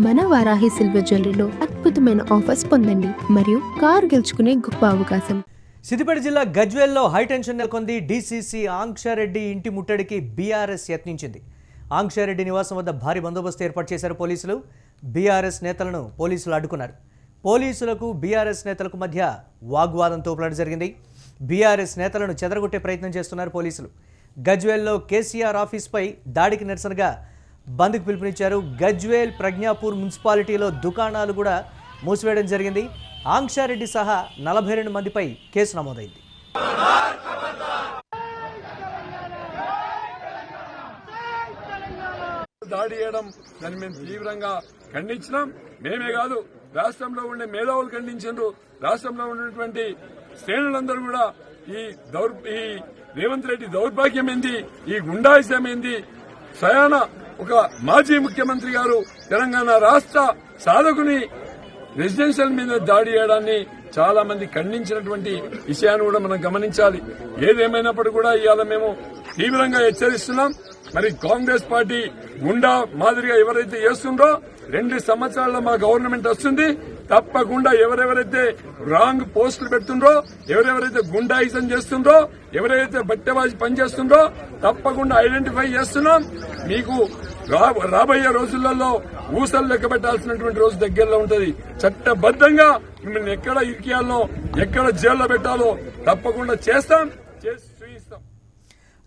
మన వారాహి సిల్వర్ జ్యువెలరీలో అద్భుతమైన ఆఫర్స్ పొందండి మరియు కారు గెలుచుకునే గొప్ప అవకాశం. సిద్దిపేట జిల్లా గజ్వేల్లో హైటెన్షన్ నెలకొంది. డీసీసీ ఆంక్షారెడ్డి ఇంటి ముట్టడికి బీఆర్ఎస్ యత్నించింది. ఆంక్షారెడ్డి నివాసం వద్ద భారీ బందోబస్తు ఏర్పాటు చేశారు పోలీసులు. బీఆర్ఎస్ నేతలను పోలీసులు అడ్డుకున్నారు. పోలీసులకు బీఆర్ఎస్ నేతలకు మధ్య వాగ్వాదం తోపులాట జరిగింది. బీఆర్ఎస్ నేతలను చెదరగొట్టే ప్రయత్నం చేస్తున్నారు పోలీసులు. గజ్వేల్లో కేసీఆర్ ఆఫీస్పై దాడికి నిరసనగా బంద్కు పిలుపునిచ్చారు. గజ్వేల్ ప్రజ్ఞాపూర్ మున్సిపాలిటీలో దుకాణాలు కూడా మూసివేయడం జరిగింది. ఆంక్షారెడ్డి సహా 42 మందిపై కేసు నమోదైంది. దాడి చేయడం దాన్ని మేము తీవ్రంగా ఖండించినాం. మేమే కాదు, రాష్ట్రంలో ఉండే మేధావులు ఖండించారు. రాష్ట్రంలో ఉన్నటువంటి శ్రేణులందరూ కూడా ఈ రేవంత్ రెడ్డి దౌర్భాగ్యం ఏంది, ఈ గుండాయిజం ఏంది, స్వయాన ఒక మాజీ ముఖ్యమంత్రి గారు తెలంగాణ రాష్ట్ర సాధకుని రెసిడెన్షియల్ మీద దాడి చేయడాన్ని చాలా మంది ఖండించినటువంటి విషయాన్ని కూడా మనం గమనించాలి. ఏదేమైనప్పుడు కూడా ఇవాళ మేము తీవ్రంగా హెచ్చరిస్తున్నాం. మరి కాంగ్రెస్ పార్టీ గుండా మాదిరిగా ఎవరైతే చేస్తుండో 2 సంవత్సరాల్లో మా గవర్నమెంట్ వస్తుంది. తప్పకుండా ఎవరెవరైతే రాంగ్ పోస్టులు పెడుతుండ్రో, ఎవరెవరైతే గుండాయిజం చేస్తుండ్రో, ఎవరైతే బట్టెబాజీ పనిచేస్తుండ్రో తప్పకుండా ఐడెంటిఫై చేస్తున్నాం. మీకు రాబోయే రోజులలో ఊసలు లెక్క పెట్టాల్సినటువంటి రోజు దగ్గరలో ఉంటది. చట్టబద్దంగా మిమ్మల్ని ఎక్కడ ఇరికియాలో, ఎక్కడ జైల్లో పెట్టాలో తప్పకుండా చేస్తాం, చేసి చూపిస్తాం.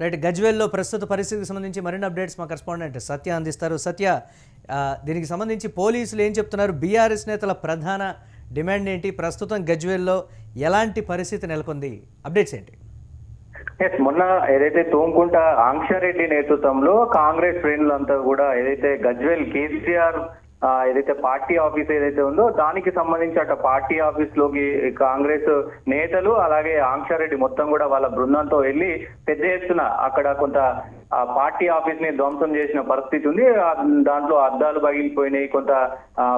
రైట్, గజ్వేల్లో ప్రస్తుత పరిస్థితికి సంబంధించి మరిన్ని అప్డేట్స్ మా కరెస్పాండెంట్ సత్య అందిస్తారు. సత్య, దీనికి సంబంధించి పోలీసులు ఏం చెప్తున్నారు? బీఆర్ఎస్ నేతల ప్రధాన డిమాండ్ ఏంటి? ప్రస్తుతం గజ్వేల్లో ఎలాంటి పరిస్థితి నెలకొంది? అప్డేట్స్ ఏంటి? మొన్న ఏదైతే తోంకుంట ఆంక్షారెడ్డి నేతృత్వంలో కాంగ్రెస్ శ్రేణులంతా కూడా ఏదైతే గజ్వేల్ కేసీఆర్ ఏదైతే పార్టీ ఆఫీస్ ఏదైతే ఉందో దానికి సంబంధించి అటు పార్టీ ఆఫీస్ లోకి కాంగ్రెస్ నేతలు అలాగే ఆంక్షారెడ్డి మొత్తం కూడా వాళ్ళ బృందంతో వెళ్లి పెద్ద ఎత్తున అక్కడ కొంత పార్టీ ఆఫీస్ ని ధ్వంసం చేసిన పరిస్థితి ఉంది. దాంట్లో అద్దాలు పగిలిపోయినాయి, కొంత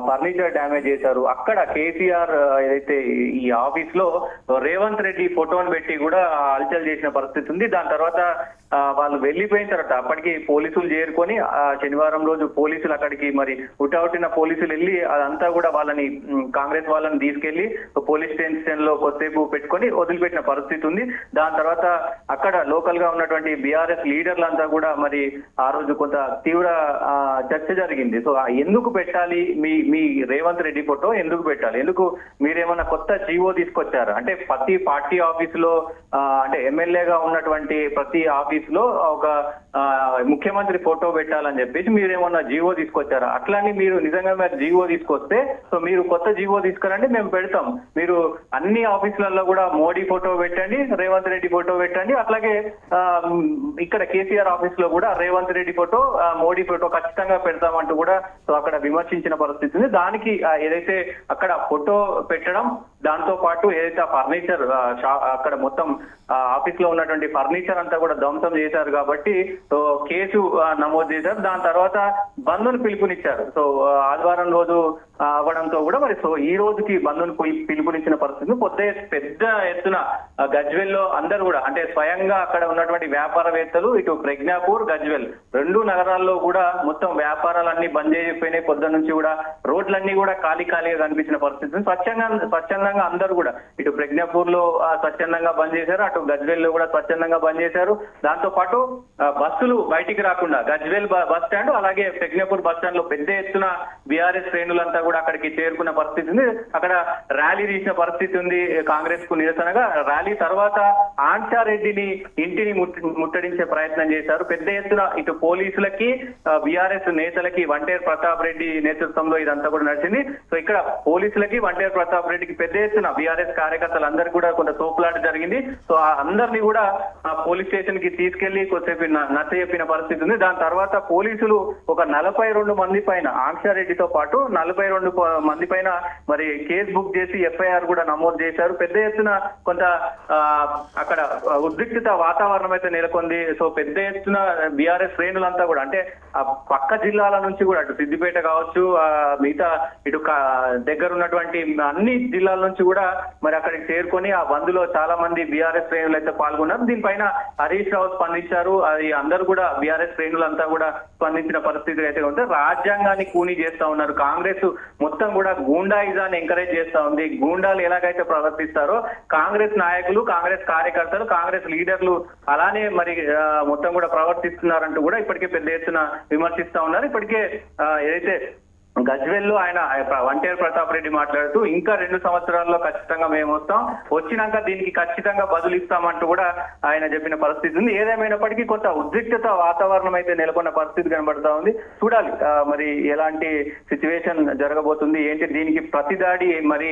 ఫర్నిచర్ డ్యామేజ్ చేశారు. అక్కడ కేసీఆర్ ఏదైతే ఈ ఆఫీస్ లో రేవంత్ రెడ్డి ఫోటోను పెట్టి కూడా హల్చల్ చేసిన పరిస్థితి ఉంది. దాని తర్వాత వాళ్ళు వెళ్లిపోయిన తర్వాత అప్పటికి పోలీసులు చేరుకొని శనివారం రోజు పోలీసులు అక్కడికి మరి ఉటౌటిన పోలీసులు వెళ్ళి అదంతా కూడా వాళ్ళని కాంగ్రెస్ వాళ్ళని తీసుకెళ్లి పోలీస్ స్టేషన్ లో కొద్దిసేపు పెట్టుకొని వదిలిపెట్టిన పరిస్థితి ఉంది. దాని తర్వాత అక్కడ లోకల్ గా ఉన్నటువంటి బీఆర్ఎస్ లీడర్లంతా కూడా మరి ఆ రోజు కొంత తీవ్ర చర్చ జరిగింది. సో ఎందుకు పెట్టాలి మీ రేవంత్ రెడ్డి ఫోటో ఎందుకు పెట్టాలి, ఎందుకు మీరేమన్నా కొత్త జీవో తీసుకొచ్చారా అంటే ప్రతి పార్టీ ఆఫీస్ లో అంటే ఎమ్మెల్యేగా ఉన్నటువంటి ప్రతి ఆఫీస్ లో ఒక ముఖ్యమంత్రి ఫోటో పెట్టాలని చెప్పేసి మీరేమన్నా జీవో తీసుకొచ్చారా? అట్లానే మీరు నిజంగా మీరు జీవో తీసుకొస్తే సో మీరు కొత్త జీవో తీసుకురండి, మేము పెడతాం. మీరు అన్ని ఆఫీసులలో కూడా మోడీ ఫోటో పెట్టండి, రేవంత్ రెడ్డి ఫోటో పెట్టండి. అట్లాగే ఇక్కడ కేసీఆర్ ఆఫీస్ లో కూడా రేవంత్ రెడ్డి ఫోటో మోడీ ఫోటో ఖచ్చితంగా పెడతామంటూ కూడా సో అక్కడ విమర్శించిన పరిస్థితి ఉంది. దానికి ఏదైతే అక్కడ ఫోటో పెట్టడం, దాంతో పాటు ఏదైతే ఫర్నిచర్ అక్కడ మొత్తం ఆఫీస్ లో ఉన్నటువంటి ఫర్నిచర్ అంతా కూడా ధ్వంసం చేశారు కాబట్టి సో కేసు నమోదు చేశారు. దాని తర్వాత బంద్ను పిలుపునిచ్చారు. సో ఆదివారం రోజు అవ్వడంతో కూడా మరి సో ఈ రోజుకి బంద్ను పిలుపునిచ్చిన పరిస్థితి పెద్ద ఎత్తున గజ్వేల్లో అందరూ కూడా అంటే స్వయంగా అక్కడ ఉన్నటువంటి వ్యాపారవేత్తలు ఇటు ప్రజ్ఞాపూర్ గజ్వేల్ 2 నగరాల్లో కూడా మొత్తం వ్యాపారాలన్నీ బంద్ అయిపోయినాయి. పొద్దున్న నుంచి కూడా రోడ్లన్నీ కూడా ఖాళీగా కనిపించిన పరిస్థితి. స్వచ్ఛందంగా అందరూ కూడా ఇటు ప్రజ్ఞాపూర్ లో స్వచ్ఛందంగా బంద్ చేశారు, అటు గజ్వేల్ లో కూడా స్వచ్ఛందంగా బంద్ చేశారు. దాంతో పాటు బస్సులు బయటికి రాకుండా గజ్వేల్ బస్ స్టాండ్ అలాగే ప్రజ్ఞాపూర్ బస్ స్టాండ్ లో పెద్ద ఎత్తున బీఆర్ఎస్ శ్రేణులంతా కూడా అక్కడికి చేరుకున్న పరిస్థితి ఉంది. అక్కడ ర్యాలీ తీసిన పరిస్థితి ఉంది కాంగ్రెస్ కు నిరసనగా. ర్యాలీ తర్వాత ఆంక్షారెడ్డిని ఇంటిని ముట్టడించే ప్రయత్నం చేశారు. పెద్ద ఎత్తున ఇటు పోలీసులకి బీఆర్ఎస్ నేతలకి వంటేరు ప్రతాప్ రెడ్డి నేతృత్వంలో ఇదంతా కూడా నడిచింది. సో ఇక్కడ పోలీసులకి వంటేరు ప్రతాప్ రెడ్డికి పెద్ద ఎత్తున బీఆర్ఎస్ కార్యకర్తలందరికీ కూడా కొంత తోపులాట జరిగింది. సో అందరినీ కూడా పోలీస్ స్టేషన్ కి తీసుకెళ్లి కొద్దిసేపు నచ్చ చెప్పిన పరిస్థితి ఉంది. దాని తర్వాత పోలీసులు ఒక 42 మంది పైన ఆంక్షారెడ్డితో పాటు 42 42 మంది పైన మరి కేసు బుక్ చేసి ఎఫ్ఐఆర్ కూడా నమోదు చేశారు. పెద్ద ఎత్తున కొంత అక్కడ ఉద్రిక్తత వాతావరణం అయితే నెలకొంది. సో పెద్ద ఎత్తున బీఆర్ఎస్ శ్రేణులంతా కూడా అంటే ఆ పక్క జిల్లాల నుంచి కూడా అటు సిద్దిపేట కావచ్చు, మిగతా ఇటు దగ్గర ఉన్నటువంటి అన్ని జిల్లాల నుంచి కూడా మరి అక్కడికి చేరుకొని ఆ బంద్ లో చాలా మంది బీఆర్ఎస్ శ్రేణులు అయితే పాల్గొన్నారు. దీనిపైన హరీష్ రావు స్పందించారు. అది అందరూ కూడా బీఆర్ఎస్ శ్రేణులంతా కూడా స్పందించిన పరిస్థితి అయితే ఉంది. రాజ్యాంగాన్ని కూనీ చేస్తా ఉన్నారు. కాంగ్రెస్ మొత్తం కూడా గూండాయిజాన్ని ఎంకరేజ్ చేస్తా ఉంది. గూండాలు ఎలాగైతే ప్రవర్తిస్తారో కాంగ్రెస్ నాయకులు, కాంగ్రెస్ కార్యకర్తలు, కాంగ్రెస్ లీడర్లు అలానే మరి మొత్తం కూడా ప్రవర్తిస్తున్నారంటూ కూడా ఇప్పటికే పెద్ద ఎత్తున విమర్శిస్తా ఉన్నారు. ఇప్పటికే ఏదైతే గజ్వేల్లో ఆయన వంటేరు ప్రతాప్ రెడ్డి మాట్లాడుతూ ఇంకా 2 సంవత్సరాల్లో ఖచ్చితంగా మేము వస్తాం, వచ్చినాక దీనికి ఖచ్చితంగా బదులు ఇస్తామంటూ కూడా ఆయన చెప్పిన పరిస్థితి ఉంది. ఏదేమైనప్పటికీ కొంత ఉద్రిక్తత వాతావరణం అయితే నెలకొన్న పరిస్థితి కనబడతా ఉంది. చూడాలి మరి ఎలాంటి సిచ్యువేషన్ జరగబోతుంది ఏంటి, దీనికి ప్రతిదాడి మరి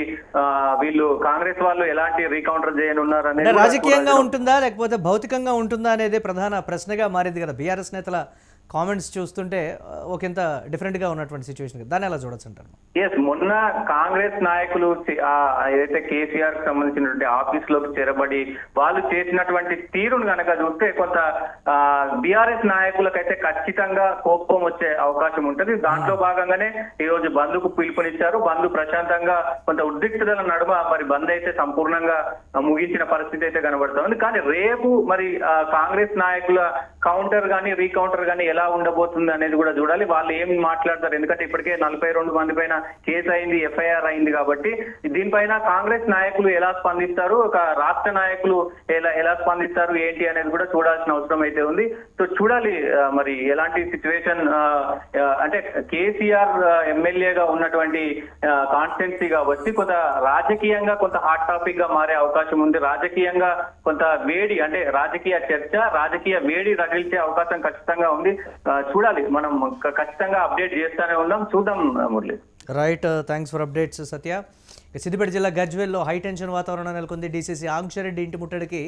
వీళ్ళు కాంగ్రెస్ వాళ్ళు ఎలాంటి రీకౌంటర్ చేయనున్నారు అనేది రాజకీయంగా ఉంటుందా లేకపోతే భౌతికంగా ఉంటుందా అనేది ప్రధాన ప్రశ్నగా మారింది కదా. బీఆర్ఎస్ నేతల కామెంట్స్ చూస్తుంటే ఒకంత డిఫరెంట్ గా ఉన్నటువంటి సిచ్యువేషన్, దాన్ని ఎలా చూడొచ్చు అంటారు? ఎస్, మొన్న కాంగ్రెస్ నాయకులు ఏదైతే కేసీఆర్ కి సంబంధించినటువంటి ఆఫీస్ లోకి చేరబడి వాళ్ళు చేసినటువంటి తీరును కనుక చూస్తే కొంత బీఆర్ఎస్ నాయకులకైతే ఖచ్చితంగా కోపం వచ్చే అవకాశం ఉంటుంది. దాంట్లో భాగంగానే ఈ రోజు బంద్కు పిలుపునిచ్చారు. బంద్ ప్రశాంతంగా కొంత ఉద్రిక్తతల నడుమ మరి బంద్ అయితే సంపూర్ణంగా ముగించిన పరిస్థితి అయితే కనబడుతుంది. కానీ రేపు మరి కాంగ్రెస్ నాయకుల కౌంటర్ గానీ రీకౌంటర్ గానీ ఎలా ఉండబోతుంది అనేది కూడా చూడాలి. వాళ్ళు ఏం మాట్లాడతారు, ఎందుకంటే ఇప్పటికే 42 మంది పైన కేసు అయింది, ఎఫ్ఐఆర్ అయింది. కాబట్టి దీనిపైన కాంగ్రెస్ నాయకులు ఎలా స్పందిస్తారు, ఒక రాష్ట్ర నాయకులు ఎలా స్పందిస్తారు ఏంటి అనేది కూడా చూడాల్సిన అవసరం అయితే ఉంది. సో చూడాలి మరి ఎలాంటి సిచ్యువేషన్, అంటే కేసీఆర్ ఎమ్మెల్యేగా ఉన్నటువంటి కాన్స్టిట్యున్సీ కాబట్టి కొంత రాజకీయంగా కొంత హాట్ టాపిక్ గా మారే అవకాశం ఉంది. రాజకీయంగా కొంత వేడి, అంటే రాజకీయ చర్చ, రాజకీయ వేడి రగిల్చే అవకాశం ఖచ్చితంగా ఉంది. చూడాలి, మనం ఖచ్చితంగా అప్డేట్ చేస్తూనే ఉన్నాం. చూద్దాం Murali. Right, thanks for updates Satya. Siddipet జిల్లా గజ్వేల్లో హై టెన్షన్ వాతావరణం నెలకొంది. డీసీసీ ఆంక్షారెడ్డి ఇంటి ముట్టడికి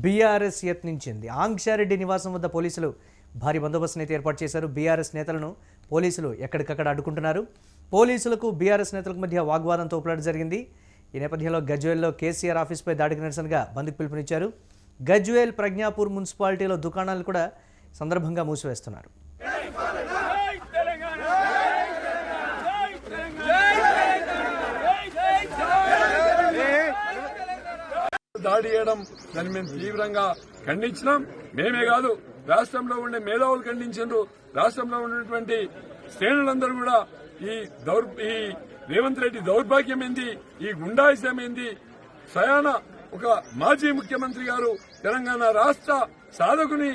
బీఆర్ఎస్ యత్నించింది. ఆంక్షారెడ్డి నివాసం వద్ద పోలీసులు భారీ బందోబస్తును అయితే ఏర్పాటు చేశారు. బీఆర్ఎస్ నేతలను పోలీసులు ఎక్కడికక్కడ అడ్డుకుంటున్నారు. పోలీసులకు బీఆర్ఎస్ నేతలకు మధ్య వాగ్వాదం తోపులాట జరిగింది. ఈ నేపథ్యంలో గజ్వేల్లో కేసీఆర్ ఆఫీస్పై దాడికి నిరసనగా బంద్కు పిలుపునిచ్చారు. గజ్వేల్, ప్రజ్ఞాపూర్ మున్సిపాలిటీలో దుకాణాలు కూడా సందర్భంగా మూసివేస్తున్నారు. దాడి చేయడం దాన్ని మేము తీవ్రంగా ఖండించినాం. మేమే కాదు, రాష్ట్రంలో ఉండే మేధావులు ఖండించారు. రాష్ట్రంలో ఉన్నటువంటి శ్రేణులందరూ కూడా ఈ రేవంత్ రెడ్డి దౌర్భాగ్యం ఏంది, ఈ గుండాయిజం ఏంది, స్వయాన ఒక మాజీ ముఖ్యమంత్రి గారు తెలంగాణ రాష్ట్ర సాధకుని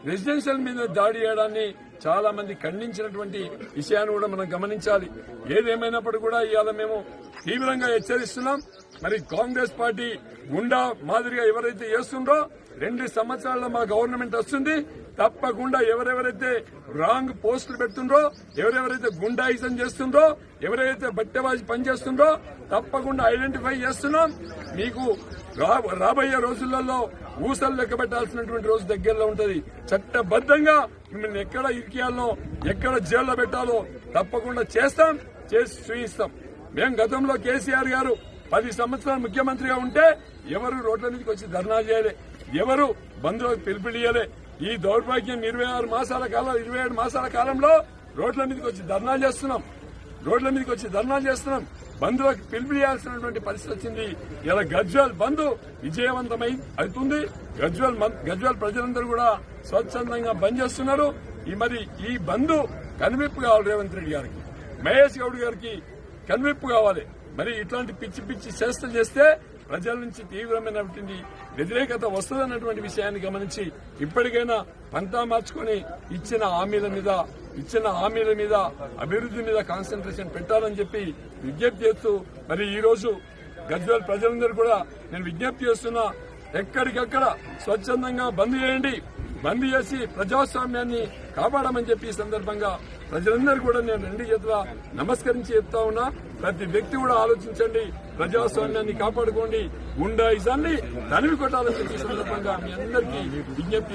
రెసిడెన్షియల్ మీద దాడి చేయడాన్ని చాలా మంది ఖండించినటువంటి విషయాన్ని కూడా మనం గమనించాలి. ఏదేమైనప్పటికీ కూడా ఇవాళ మేము తీవ్రంగా హెచ్చరిస్తున్నాం. మరి కాంగ్రెస్ పార్టీ గుండా మాదిరిగా ఎవరైతే చేస్తుండ్రో 2 సంవత్సరాల్లో మా గవర్నమెంట్ వస్తుంది, తప్పకుండా ఎవరెవరైతే రాంగ్ పోస్టులు పెడుతుండ్రో, ఎవరెవరైతే గుండాయిజం చేస్తుండ్రో, ఎవరైతే బట్టెబాజీ పనిచేస్తుండ్రో తప్పకుండా ఐడెంటిఫై చేస్తున్నాం. మీకు రాబోయే రోజులలో ఊసలు లెక్క పెట్టాల్సినటువంటి రోజు దగ్గరలో ఉంటది. చట్టబద్దంగా మిమ్మల్ని ఎక్కడ ఇరికియాలో, ఎక్కడ జైల్లో పెట్టాలో తప్పకుండా చేస్తాం, చేసి చూపిస్తాం. మేము గతంలో కేసీఆర్ గారు 10 సంవత్సరాలు ముఖ్యమంత్రిగా ఉంటే ఎవరు రోడ్ల మీదకి వచ్చి ధర్నా చేయలే, ఎవరు బంధువులకు పిలుపునియలే. ఈ దౌర్భాగ్యం 27 మాసాల కాలంలో రోడ్ల మీదకి వచ్చి ధర్నా చేస్తున్నాం. బంధువులకు పిలుపునియాల్సినటువంటి పరిస్థితి వచ్చింది. ఇలా గజ్వేల్ బంద్ విజయవంతమై అవుతుంది. గజ్వేల్ ప్రజలందరూ కూడా స్వచ్ఛందంగా బంద్ చేస్తున్నారు. ఈ బంద్ కనువిప్పు కావాలి రేవంత్ రెడ్డి గారికి, మహేష్ గౌడ్ గారికి కనువిప్పు కావాలి. మరి ఇట్లాంటి పిచ్చి చేష్టలు చేస్తే ప్రజల నుంచి తీవ్రమైనటువంటి వ్యతిరేకత వస్తుందన్నటువంటి విషయాన్ని గమనించి ఇప్పటికైనా పంతా మార్చుకుని ఇచ్చిన హామీల మీద అభివృద్ధి మీద కాన్సన్ట్రేషన్ పెట్టాలని చెప్పి విజ్ఞప్తి చేస్తూ, మరి ఈ రోజు గజ్వేల్ ప్రజలందరూ కూడా నేను విజ్ఞప్తి చేస్తున్నా, ఎక్కడికక్కడ స్వచ్ఛందంగా బంద్ చేయండి, బంద్ చేసి ప్రజాస్వామ్యాన్ని కాపాడమని చెప్పి ఈ సందర్భంగా ప్రజలందరూ కూడా నేను 2 చేతుల నమస్కరించి చెప్తా ఉన్నా. ప్రతి వ్యక్తి కూడా ఆలోచించండి, ప్రజాస్వామ్యాన్ని కాపాడుకోండి, గుండాయిజాన్ని తనివి కొట్టాలని చెప్పి సందర్భంగా మీ అందరికీ విజ్ఞప్తి